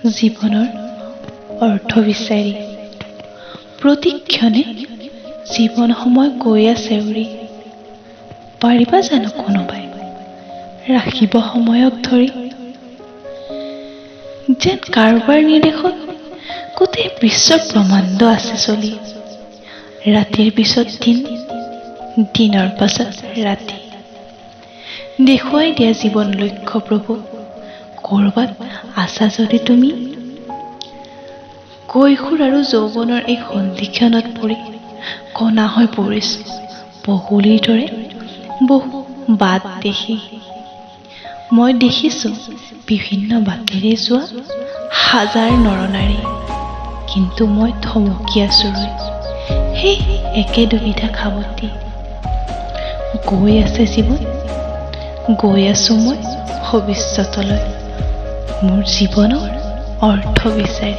জীৱনৰ অৰ্থ বিচাৰি প্ৰতিক্ষণে জীৱন সময় গৈ আছে উৰি। পাৰিবা জানো কোনোবাই ৰাখিব সময়ক ধৰি? যেন কাৰোবাৰ নিৰ্দেশত গোটেই বিশ্বৰ ব্ৰহ্মাণ্ড আছে চলি। ৰাতিৰ পিছত দিন, দিনৰ পাছত ৰাতি। দেখুৱাই দিয়া জীৱন লক্ষ্য প্ৰভু, কৰবাত আছা যদি তুমি। কৈশোৰ আৰু যৌৱনৰ এই সন্ধিক্ষণত পৰি কণা হৈ পৰিছো বকুলিৰ দৰে বহু বাট দেখি। মই দেখিছো বিভিন্ন বাটেৰে যোৱা হাজাৰ নৰনাৰী, কিন্তু মই থমকি আছো ৰৈ সেই একে দুবিধা খাৱতি। গৈ আছে জীৱন, গৈ আছো মই ভৱিষ্যতলৈ মোৰ জীৱনৰ অৰ্থ বিচাৰি।